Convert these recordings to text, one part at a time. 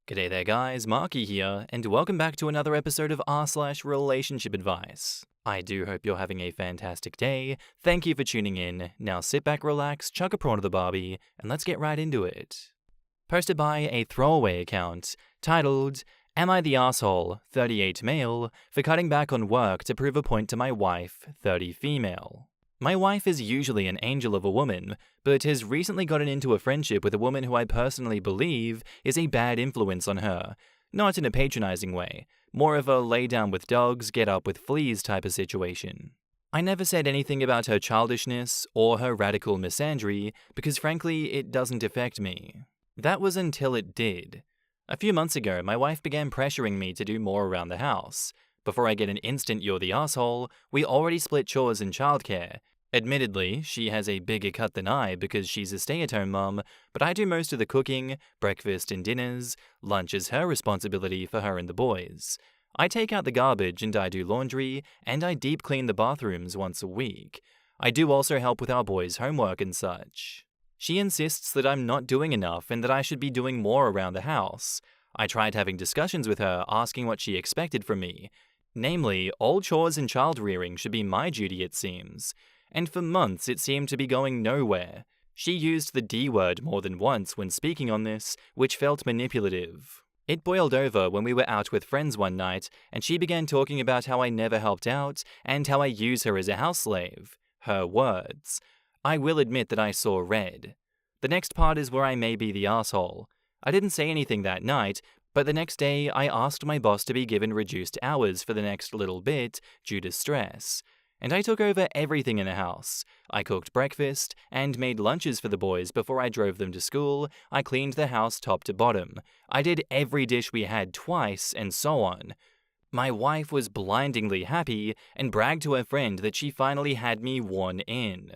G'day there guys, Marky here, and welcome back to another episode of r/relationship advice. I do hope you're having a fantastic day. Thank you for tuning in. Now sit back, relax, chuck a prawn to the barbie, and let's get right into it. Posted by a throwaway account, titled, Am I the asshole, 38 male, for cutting back on work to prove a point to my wife, 30 female? My wife is usually an angel of a woman, but has recently gotten into a friendship with a woman who I personally believe is a bad influence on her. Not in a patronizing way, more of a lay down with dogs, get up with fleas type of situation. I never said anything about her childishness or her radical misandry because frankly it doesn't affect me. That was until it did. A few months ago, my wife began pressuring me to do more around the house. Before I get an instant you're the asshole, we already split chores and childcare. Admittedly, she has a bigger cut than I because she's a stay-at-home mum, but I do most of the cooking, breakfast and dinners, lunch is her responsibility for her and the boys. I take out the garbage and I do laundry, and I deep clean the bathrooms once a week. I do also help with our boys' homework and such. She insists that I'm not doing enough and that I should be doing more around the house. I tried having discussions with her asking what she expected from me. Namely, all chores and child rearing should be my duty it seems. And for months it seemed to be going nowhere. She used the D word more than once when speaking on this, which felt manipulative. It boiled over when we were out with friends one night, and she began talking about how I never helped out and how I use her as a house slave. Her words. I will admit that I saw red. The next part is where I may be the asshole. I didn't say anything that night, but the next day I asked my boss to be given reduced hours for the next little bit due to stress. And I took over everything in the house. I cooked breakfast and made lunches for the boys before I drove them to school. I cleaned the house top to bottom. I did every dish we had twice and so on. My wife was blindingly happy and bragged to her friend that she finally had me worn in.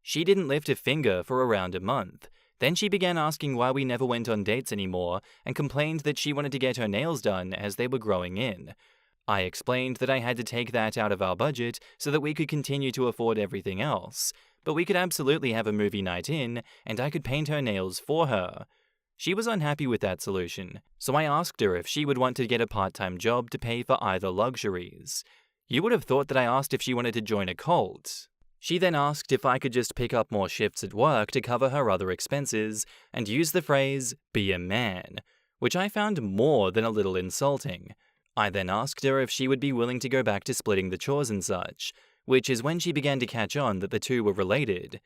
She didn't lift a finger for around a month. Then she began asking why we never went on dates anymore and complained that she wanted to get her nails done as they were growing in. I explained that I had to take that out of our budget so that we could continue to afford everything else, but we could absolutely have a movie night in, and I could paint her nails for her. She was unhappy with that solution, so I asked her if she would want to get a part-time job to pay for either luxuries. You would have thought that I asked if she wanted to join a cult. She then asked if I could just pick up more shifts at work to cover her other expenses, and use the phrase, be a man, which I found more than a little insulting. I then asked her if she would be willing to go back to splitting the chores and such, which is when she began to catch on that the two were related.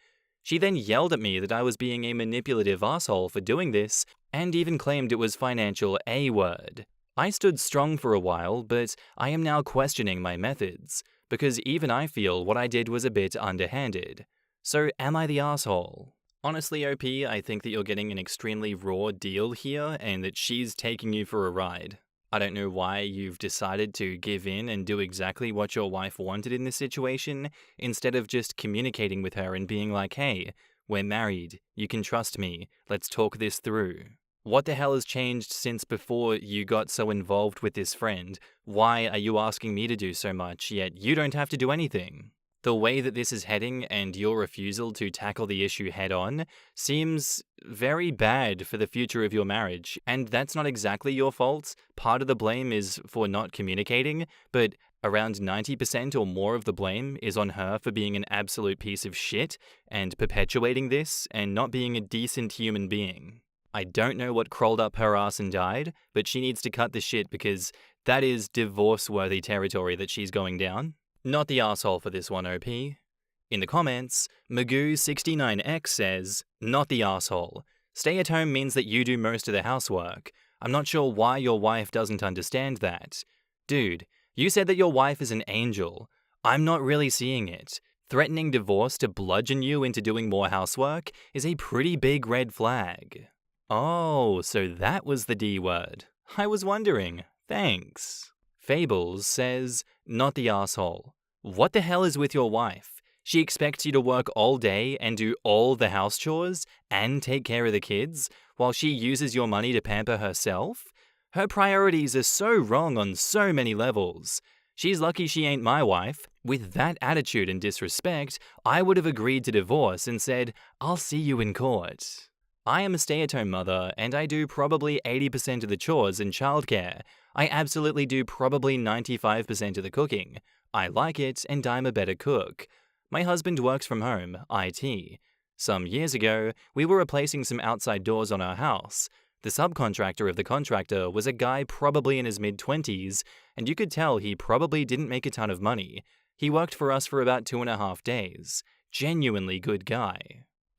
She then yelled at me that I was being a manipulative asshole for doing this, and even claimed it was financial A-word. I stood strong for a while, but I am now questioning my methods, because even I feel what I did was a bit underhanded. So am I the asshole? Honestly, OP, I think that you're getting an extremely raw deal here, and that she's taking you for a ride. I don't know why you've decided to give in and do exactly what your wife wanted in this situation, instead of just communicating with her and being like, hey, we're married, you can trust me, let's talk this through. What the hell has changed since before you got so involved with this friend? Why are you asking me to do so much, yet you don't have to do anything? The way that this is heading and your refusal to tackle the issue head-on seems very bad for the future of your marriage, and that's not exactly your fault. Part of the blame is for not communicating, but around 90% or more of the blame is on her for being an absolute piece of shit and perpetuating this and not being a decent human being. I don't know what crawled up her ass and died, but she needs to cut the shit because that is divorce-worthy territory that she's going down. Not the asshole for this one, OP. In the comments, Magoo69X says, not the asshole. Stay at home means that you do most of the housework. I'm not sure why your wife doesn't understand that. Dude, you said that your wife is an angel. I'm not really seeing it. Threatening divorce to bludgeon you into doing more housework is a pretty big red flag. Oh, so that was the D word. I was wondering. Thanks. Fables says, not the asshole. What the hell is with your wife? She expects you to work all day and do all the house chores and take care of the kids while she uses your money to pamper herself? Her priorities are so wrong on so many levels. She's lucky she ain't my wife. With that attitude and disrespect, I would have agreed to divorce and said, I'll see you in court. I am a stay-at-home mother, and I do probably 80% of the chores in childcare. I absolutely do probably 95% of the cooking. I like it, and I'm a better cook. My husband works from home, IT. Some years ago, we were replacing some outside doors on our house. The subcontractor of the contractor was a guy probably in his mid-20s, and you could tell he probably didn't make a ton of money. He worked for us for about 2.5 days. Genuinely good guy.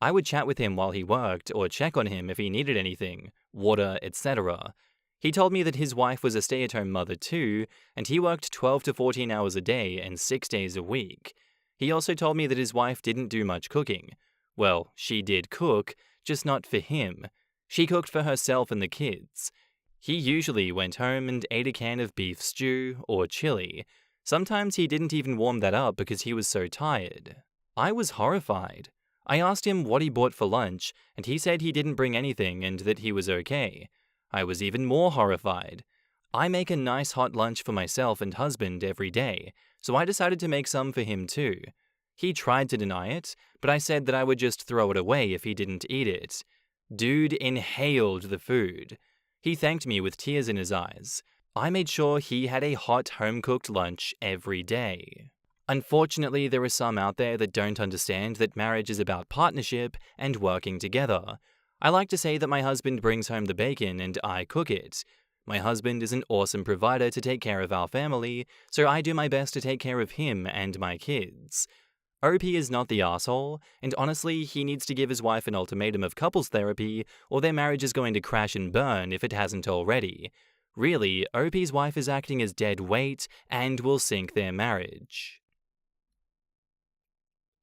I would chat with him while he worked or check on him if he needed anything, water, etc. He told me that his wife was a stay-at-home mother too, and he worked 12 to 14 hours a day and 6 days a week. He also told me that his wife didn't do much cooking. Well, she did cook, just not for him. She cooked for herself and the kids. He usually went home and ate a can of beef stew or chili. Sometimes he didn't even warm that up because he was so tired. I was horrified. I asked him what he bought for lunch, and he said he didn't bring anything and that he was okay. I was even more horrified. I make a nice hot lunch for myself and husband every day, so I decided to make some for him too. He tried to deny it, but I said that I would just throw it away if he didn't eat it. Dude inhaled the food. He thanked me with tears in his eyes. I made sure he had a hot home-cooked lunch every day. Unfortunately, there are some out there that don't understand that marriage is about partnership and working together. I like to say that my husband brings home the bacon and I cook it. My husband is an awesome provider to take care of our family, so I do my best to take care of him and my kids. OP is not the asshole, and honestly, he needs to give his wife an ultimatum of couples therapy, or their marriage is going to crash and burn if it hasn't already. Really, OP's wife is acting as dead weight and will sink their marriage.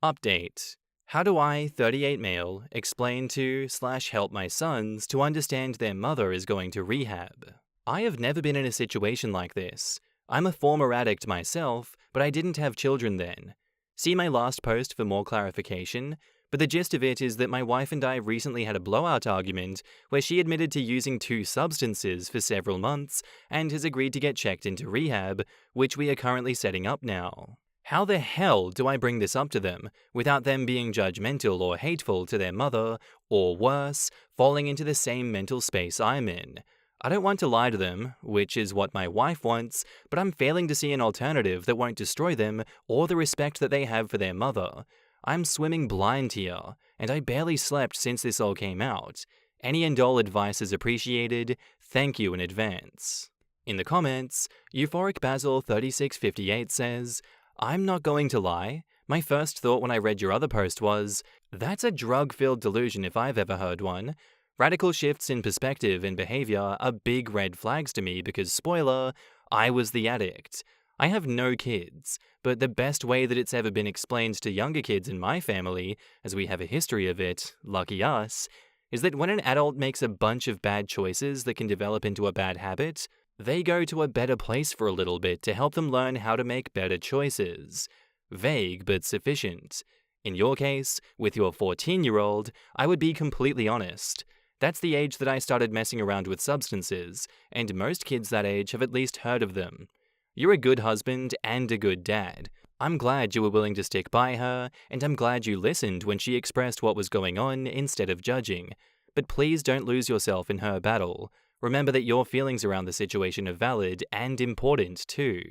Update. How do I, 38 male, explain to/help my sons to understand their mother is going to rehab? I have never been in a situation like this. I'm a former addict myself, but I didn't have children then. See my last post for more clarification, but the gist of it is that my wife and I recently had a blowout argument where she admitted to using 2 substances for several months and has agreed to get checked into rehab, which we are currently setting up now. How the hell do I bring this up to them without them being judgmental or hateful to their mother, or worse, falling into the same mental space I'm in? I don't want to lie to them, which is what my wife wants, but I'm failing to see an alternative that won't destroy them or the respect that they have for their mother. I'm swimming blind here, and I barely slept since this all came out. Any and all advice is appreciated. Thank you in advance. In the comments, Euphoric Basil 3658 says, I'm not going to lie. My first thought when I read your other post was, that's a drug-filled delusion if I've ever heard one. Radical shifts in perspective and behavior are big red flags to me because, spoiler, I was the addict. I have no kids, but the best way that it's ever been explained to younger kids in my family, as we have a history of it, lucky us, is that when an adult makes a bunch of bad choices that can develop into a bad habit, they go to a better place for a little bit to help them learn how to make better choices. Vague but sufficient. In your case, with your 14-year-old, I would be completely honest. That's the age that I started messing around with substances, and most kids that age have at least heard of them. You're a good husband and a good dad. I'm glad you were willing to stick by her, and I'm glad you listened when she expressed what was going on instead of judging. But please don't lose yourself in her battle. Remember that your feelings around the situation are valid and important too.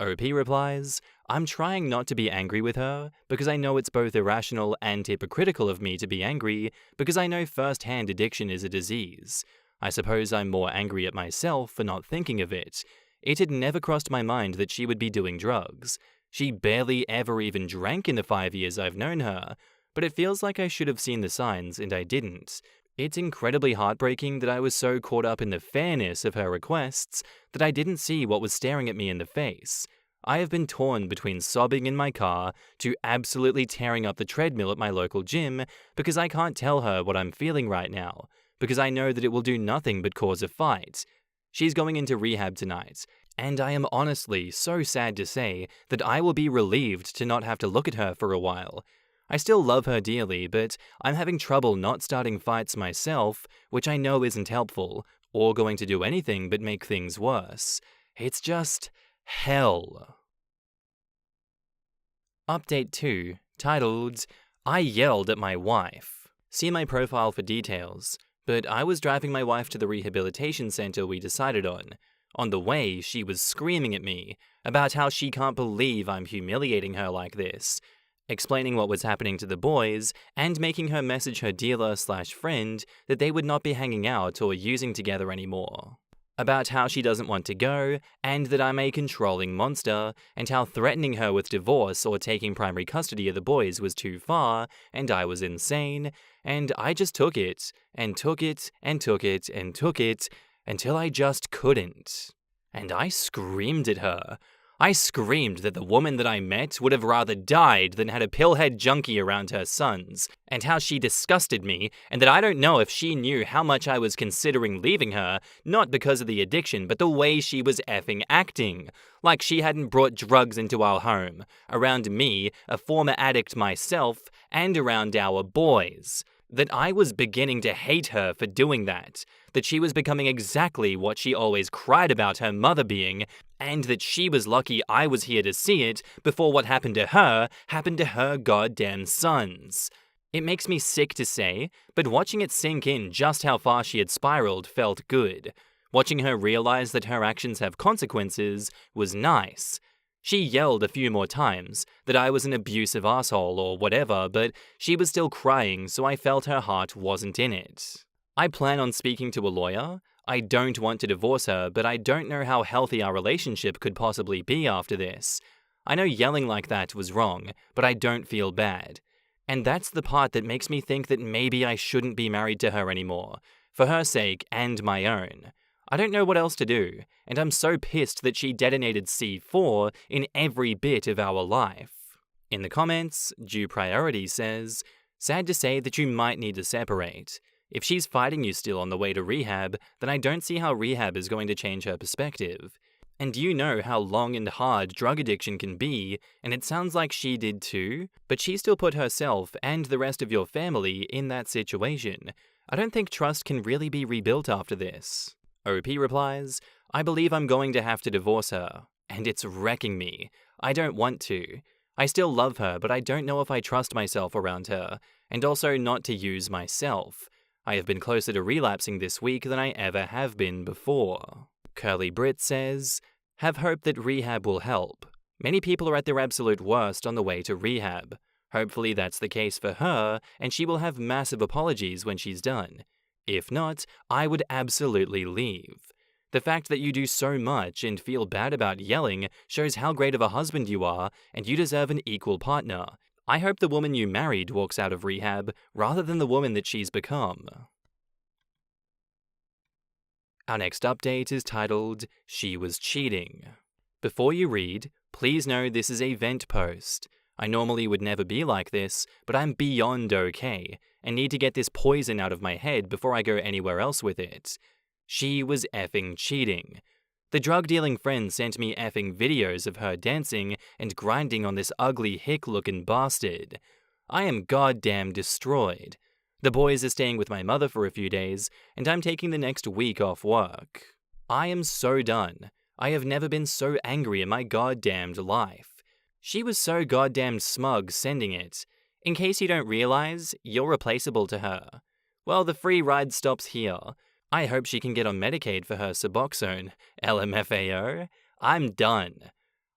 OP replies, I'm trying not to be angry with her, because I know it's both irrational and hypocritical of me to be angry, because I know firsthand addiction is a disease. I suppose I'm more angry at myself for not thinking of it. It had never crossed my mind that she would be doing drugs. She barely ever even drank in the 5 years I've known her, but it feels like I should have seen the signs and I didn't. It's incredibly heartbreaking that I was so caught up in the fairness of her requests that I didn't see what was staring at me in the face. I have been torn between sobbing in my car to absolutely tearing up the treadmill at my local gym because I can't tell her what I'm feeling right now, because I know that it will do nothing but cause a fight. She's going into rehab tonight, and I am honestly so sad to say that I will be relieved to not have to look at her for a while. I still love her dearly, but I'm having trouble not starting fights myself, which I know isn't helpful, or going to do anything but make things worse. It's just hell. Update 2, titled, I yelled at my wife. See my profile for details. But I was driving my wife to the rehabilitation center we decided on. On the way, she was screaming at me about how she can't believe I'm humiliating her like this, explaining what was happening to the boys, and making her message her dealer/friend that they would not be hanging out or using together anymore. About how she doesn't want to go, and that I'm a controlling monster, and how threatening her with divorce or taking primary custody of the boys was too far, and I was insane, and I just took it, and took it, and took it, and took it, until I just couldn't. And I screamed at her. I screamed that the woman that I met would have rather died than had a pillhead junkie around her sons, and how she disgusted me, and that I don't know if she knew how much I was considering leaving her, not because of the addiction, but the way she was effing acting. Like she hadn't brought drugs into our home, around me, a former addict myself, and around our boys. That I was beginning to hate her for doing that. That she was becoming exactly what she always cried about her mother being, and that she was lucky I was here to see it before what happened to her goddamn sons. It makes me sick to say, but watching it sink in just how far she had spiraled felt good. Watching her realize that her actions have consequences was nice. She yelled a few more times that I was an abusive asshole or whatever, but she was still crying, so I felt her heart wasn't in it. I plan on speaking to a lawyer. I don't want to divorce her, but I don't know how healthy our relationship could possibly be after this. I know yelling like that was wrong, but I don't feel bad. And that's the part that makes me think that maybe I shouldn't be married to her anymore, for her sake and my own. I don't know what else to do, and I'm so pissed that she detonated C4 in every bit of our life. In the comments, Due Priority says, "Sad to say that you might need to separate. If she's fighting you still on the way to rehab, then I don't see how rehab is going to change her perspective. And you know how long and hard drug addiction can be, and it sounds like she did too, but she still put herself and the rest of your family in that situation. I don't think trust can really be rebuilt after this." OP replies, "I believe I'm going to have to divorce her, and it's wrecking me. I don't want to. I still love her, but I don't know if I trust myself around her, and also not to use myself. I have been closer to relapsing this week than I ever have been before." Curly Brit says, "Have hope that rehab will help. Many people are at their absolute worst on the way to rehab. Hopefully that's the case for her, and she will have massive apologies when she's done. If not, I would absolutely leave. The fact that you do so much and feel bad about yelling shows how great of a husband you are, and you deserve an equal partner. I hope the woman you married walks out of rehab rather than the woman that she's become." Our next update is titled, "She Was Cheating." Before you read, please know this is a vent post. I normally would never be like this, but I'm beyond okay, and need to get this poison out of my head before I go anywhere else with it. She was effing cheating. The drug-dealing friend sent me effing videos of her dancing and grinding on this ugly hick-looking bastard. I am goddamn destroyed. The boys are staying with my mother for a few days, and I'm taking the next week off work. I am so done. I have never been so angry in my goddamned life. She was so goddamn smug sending it. In case you don't realize, you're replaceable to her. Well, the free ride stops here. I hope she can get on Medicaid for her Suboxone. LMFAO. I'm done.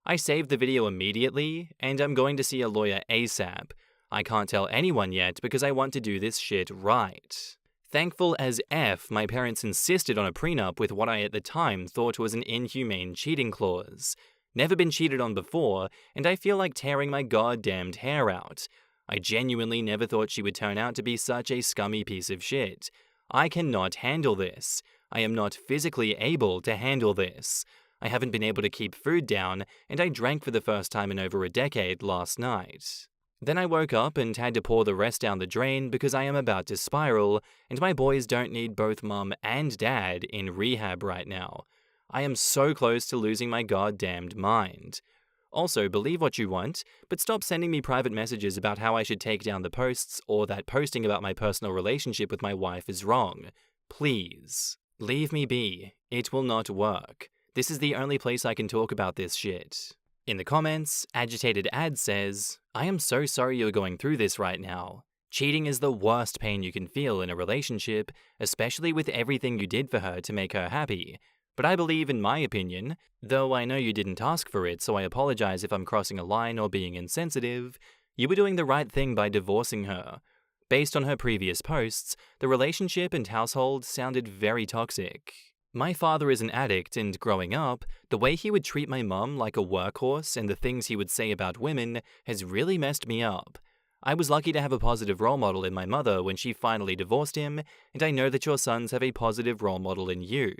I saved the video immediately, and I'm going to see a lawyer ASAP. I can't tell anyone yet because I want to do this shit right. Thankful as F, my parents insisted on a prenup with what I at the time thought was an inhumane cheating clause. Never been cheated on before, and I feel like tearing my goddamned hair out. I genuinely never thought she would turn out to be such a scummy piece of shit. I cannot handle this. I am not physically able to handle this. I haven't been able to keep food down, and I drank for the first time in over a decade last night. Then I woke up and had to pour the rest down the drain because I am about to spiral, and my boys don't need both mum and dad in rehab right now. I am so close to losing my goddamned mind. Also, believe what you want, but stop sending me private messages about how I should take down the posts or that posting about my personal relationship with my wife is wrong. Please. Leave me be. It will not work. This is the only place I can talk about this shit. In the comments, Agitated Ad says, "I am so sorry you're going through this right now. Cheating is the worst pain you can feel in a relationship, especially with everything you did for her to make her happy. But I believe, in my opinion, though I know you didn't ask for it, so I apologize if I'm crossing a line or being insensitive, you were doing the right thing by divorcing her. Based on her previous posts, the relationship and household sounded very toxic. My father is an addict, and growing up, the way he would treat my mum like a workhorse and the things he would say about women has really messed me up. I was lucky to have a positive role model in my mother when she finally divorced him, and I know that your sons have a positive role model in you.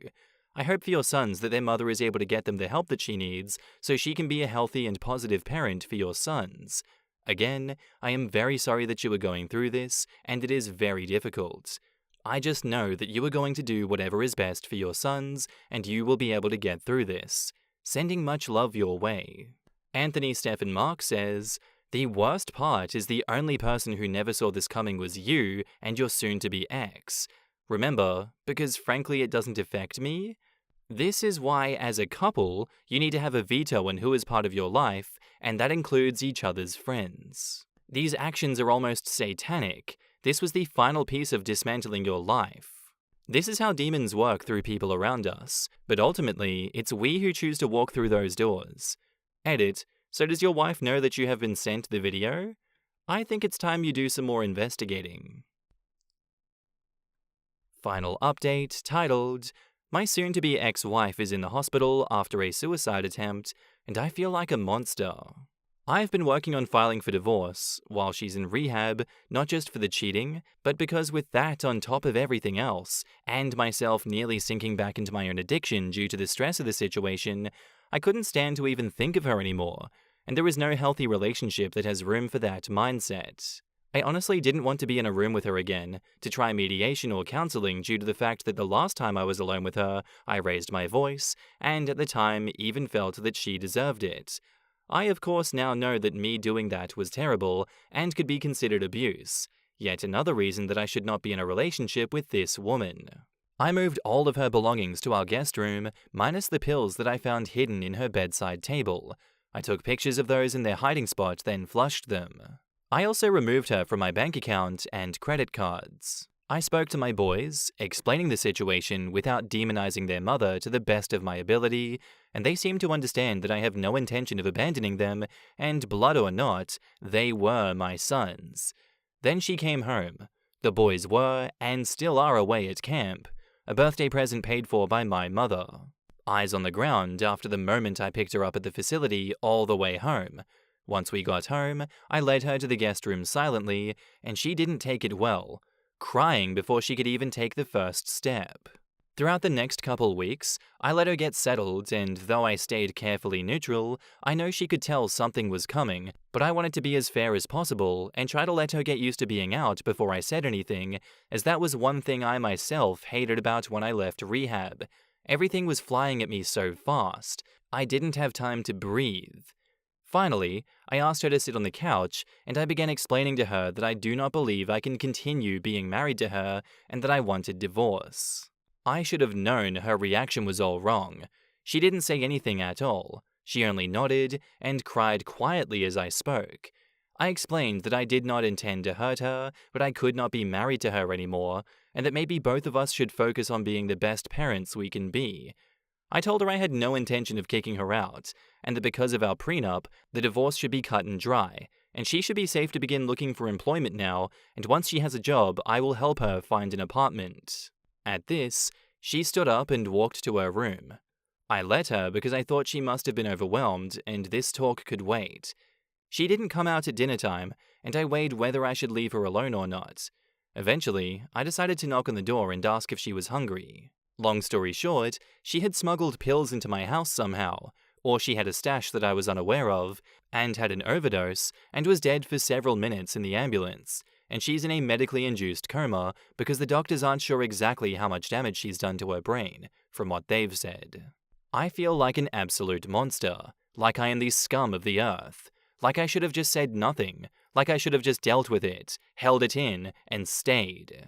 I hope for your sons that their mother is able to get them the help that she needs so she can be a healthy and positive parent for your sons. Again, I am very sorry that you are going through this, and it is very difficult. I just know that you are going to do whatever is best for your sons, and you will be able to get through this. Sending much love your way. Anthony Stephen Mark says, "The worst part is the only person who never saw this coming was you and your soon-to-be ex. Remember, because frankly it doesn't affect me. This is why, as a couple, you need to have a veto on who is part of your life, and that includes each other's friends. These actions are almost satanic. This was the final piece of dismantling your life. This is how demons work through people around us, but ultimately, it's we who choose to walk through those doors." Edit, so does your wife know that you have been sent the video? I think it's time you do some more investigating. Final update, titled, "My soon-to-be ex-wife is in the hospital after a suicide attempt, and I feel like a monster." I've been working on filing for divorce while she's in rehab, not just for the cheating, but because with that on top of everything else, and myself nearly sinking back into my own addiction due to the stress of the situation, I couldn't stand to even think of her anymore, and there is no healthy relationship that has room for that mindset. I honestly didn't want to be in a room with her again, to try mediation or counseling due to the fact that the last time I was alone with her, I raised my voice, and at the time even felt that she deserved it. I of course now know that me doing that was terrible, and could be considered abuse. Yet another reason that I should not be in a relationship with this woman. I moved all of her belongings to our guest room, minus the pills that I found hidden in her bedside table. I took pictures of those in their hiding spot, then flushed them. I also removed her from my bank account and credit cards. I spoke to my boys, explaining the situation without demonizing their mother to the best of my ability, and they seemed to understand that I have no intention of abandoning them, and blood or not, they were my sons. Then she came home. The boys were, and still are, away at camp, a birthday present paid for by my mother. Eyes on the ground after the moment I picked her up at the facility all the way home. Once we got home, I led her to the guest room silently, and she didn't take it well, crying before she could even take the first step. Throughout the next couple weeks, I let her get settled, and though I stayed carefully neutral, I know she could tell something was coming, but I wanted to be as fair as possible and try to let her get used to being out before I said anything, as that was one thing I myself hated about when I left rehab. Everything was flying at me so fast, I didn't have time to breathe. Finally, I asked her to sit on the couch, and I began explaining to her that I do not believe I can continue being married to her and that I wanted divorce. I should have known her reaction was all wrong. She didn't say anything at all. She only nodded and cried quietly as I spoke. I explained that I did not intend to hurt her, but I could not be married to her anymore, and that maybe both of us should focus on being the best parents we can be. I told her I had no intention of kicking her out, and that because of our prenup, the divorce should be cut and dry, and she should be safe to begin looking for employment now, and once she has a job, I will help her find an apartment. At this, she stood up and walked to her room. I let her because I thought she must have been overwhelmed, and this talk could wait. She didn't come out at dinner time, and I weighed whether I should leave her alone or not. Eventually, I decided to knock on the door and ask if she was hungry. Long story short, she had smuggled pills into my house somehow, or she had a stash that I was unaware of, and had an overdose, and was dead for several minutes in the ambulance, and she's in a medically induced coma because the doctors aren't sure exactly how much damage she's done to her brain, from what they've said. I feel like an absolute monster, like I am the scum of the earth, like I should have just said nothing, like I should have just dealt with it, held it in, and stayed.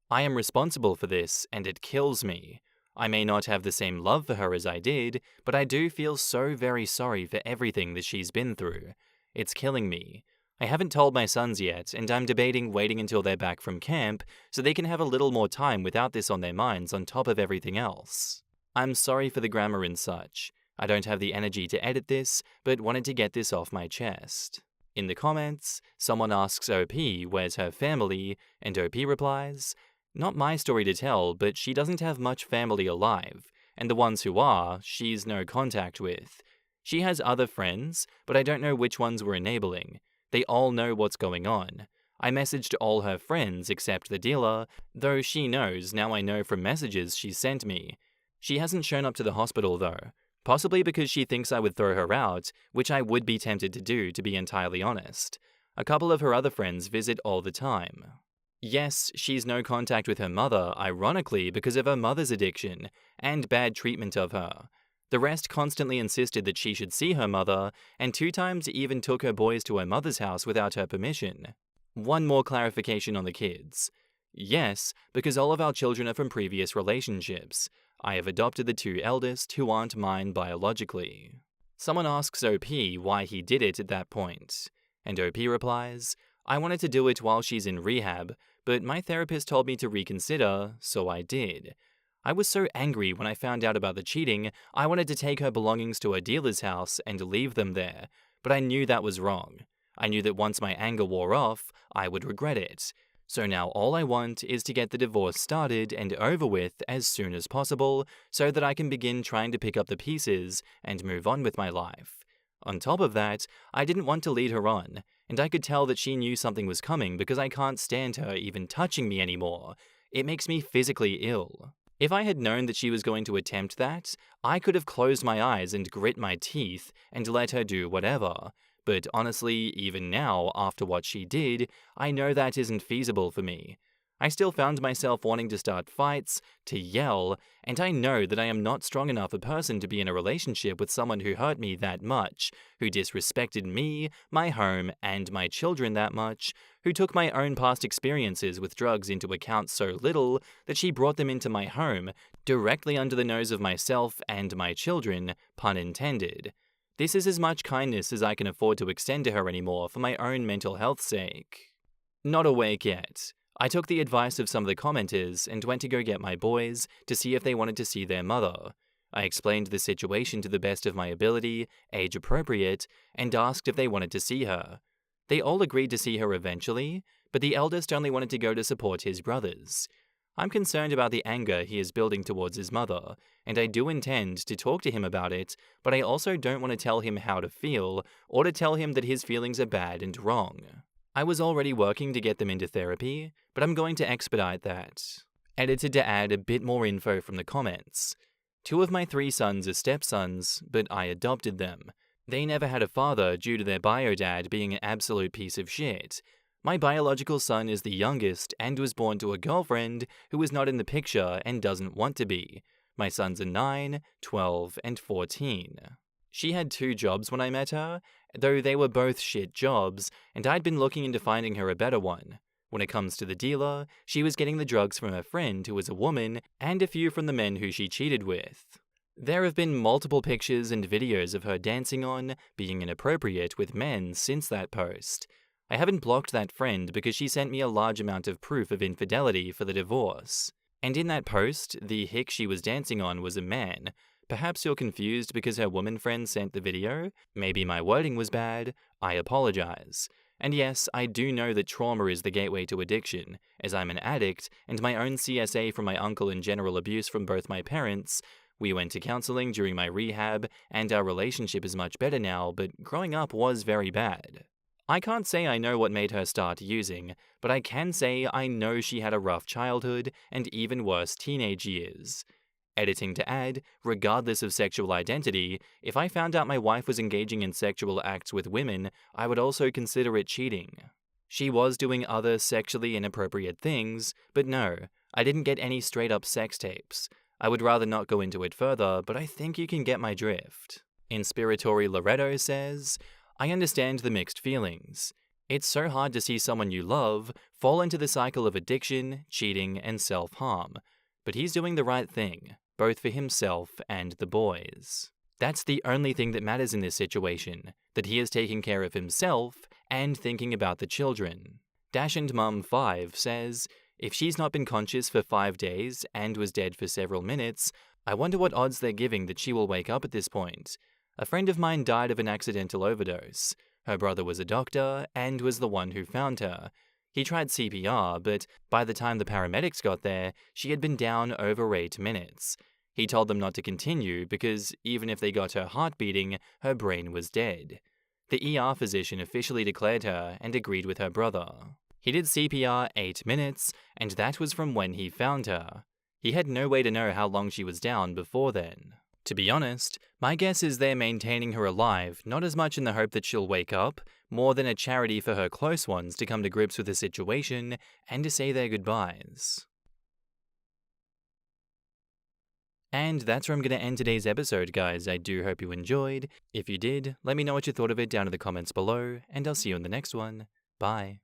I am responsible for this, and it kills me. I may not have the same love for her as I did, but I do feel so very sorry for everything that she's been through. It's killing me. I haven't told my sons yet, and I'm debating waiting until they're back from camp so they can have a little more time without this on their minds on top of everything else. I'm sorry for the grammar and such. I don't have the energy to edit this, but wanted to get this off my chest. In the comments, someone asks OP where's her family, and OP replies, "Not my story to tell, but she doesn't have much family alive, and the ones who are, she's no contact with. She has other friends, but I don't know which ones were enabling. They all know what's going on. I messaged all her friends except the dealer, though she knows now I know from messages she sent me. She hasn't shown up to the hospital though, possibly because she thinks I would throw her out, which I would be tempted to do, to be entirely honest. A couple of her other friends visit all the time. Yes, she's no contact with her mother, ironically because of her mother's addiction and bad treatment of her. The rest constantly insisted that she should see her mother, and 2 times even took her boys to her mother's house without her permission. One more clarification on the kids. Yes, because all of our children are from previous relationships. I have adopted the 2 eldest, who aren't mine biologically. Someone asks OP why he did it at that point, and OP replies, "I wanted to do it while she's in rehab, but my therapist told me to reconsider, so I did. I was so angry when I found out about the cheating, I wanted to take her belongings to a dealer's house and leave them there, but I knew that was wrong. I knew that once my anger wore off, I would regret it. So now all I want is to get the divorce started and over with as soon as possible so that I can begin trying to pick up the pieces and move on with my life. On top of that, I didn't want to lead her on, and I could tell that she knew something was coming because I can't stand her even touching me anymore. It makes me physically ill. If I had known that she was going to attempt that, I could have closed my eyes and grit my teeth and let her do whatever. But honestly, even now, after what she did, I know that isn't feasible for me. I still found myself wanting to start fights, to yell, and I know that I am not strong enough a person to be in a relationship with someone who hurt me that much, who disrespected me, my home, and my children that much, who took my own past experiences with drugs into account so little that she brought them into my home, directly under the nose of myself and my children, pun intended. This is as much kindness as I can afford to extend to her anymore for my own mental health's sake." Not awake yet. I took the advice of some of the commenters and went to go get my boys to see if they wanted to see their mother. I explained the situation to the best of my ability, age appropriate, and asked if they wanted to see her. They all agreed to see her eventually, but the eldest only wanted to go to support his brothers. I'm concerned about the anger he is building towards his mother, and I do intend to talk to him about it, but I also don't want to tell him how to feel, or to tell him that his feelings are bad and wrong. I was already working to get them into therapy, but I'm going to expedite that. Edited to add a bit more info from the comments. 2 of my 3 sons are stepsons, but I adopted them. They never had a father due to their bio dad being an absolute piece of shit. My biological son is the youngest and was born to a girlfriend who is not in the picture and doesn't want to be. My sons are 9, 12, and 14. She had 2 jobs when I met her, though they were both shit jobs, and I'd been looking into finding her a better one. When it comes to the dealer, she was getting the drugs from her friend who was a woman, and a few from the men who she cheated with. There have been multiple pictures and videos of her dancing on, being inappropriate with men since that post. I haven't blocked that friend because she sent me a large amount of proof of infidelity for the divorce. And in that post, the hick she was dancing on was a man. Perhaps you're confused because her woman friend sent the video? Maybe my wording was bad. I apologize. And yes, I do know that trauma is the gateway to addiction, as I'm an addict, and my own CSA from my uncle and general abuse from both my parents. We went to counseling during my rehab, and our relationship is much better now, but growing up was very bad. I can't say I know what made her start using, but I can say I know she had a rough childhood and even worse teenage years. Editing to add, regardless of sexual identity, if I found out my wife was engaging in sexual acts with women, I would also consider it cheating. She was doing other sexually inappropriate things, but no, I didn't get any straight-up sex tapes. I would rather not go into it further, but I think you can get my drift. Inspiratory Loretto says, "I understand the mixed feelings. It's so hard to see someone you love fall into the cycle of addiction, cheating, and self-harm. But he's doing the right thing, both for himself and the boys. That's the only thing that matters in this situation, that he is taking care of himself and thinking about the children. Dash and Mum 5 says, "If she's not been conscious for 5 days and was dead for several minutes, I wonder what odds they're giving that she will wake up at this point. A friend of mine died of an accidental overdose. Her brother was a doctor and was the one who found her. He tried CPR, but by the time the paramedics got there, she had been down over 8 minutes. He told them not to continue because even if they got her heart beating, her brain was dead. The ER physician officially declared her and agreed with her brother. He did CPR 8 minutes, and that was from when he found her. He had no way to know how long she was down before then. To be honest, my guess is they're maintaining her alive, not as much in the hope that she'll wake up, more than a charity for her close ones to come to grips with the situation and to say their goodbyes." And that's where I'm going to end today's episode, guys. I do hope you enjoyed. If you did, let me know what you thought of it down in the comments below, and I'll see you in the next one. Bye.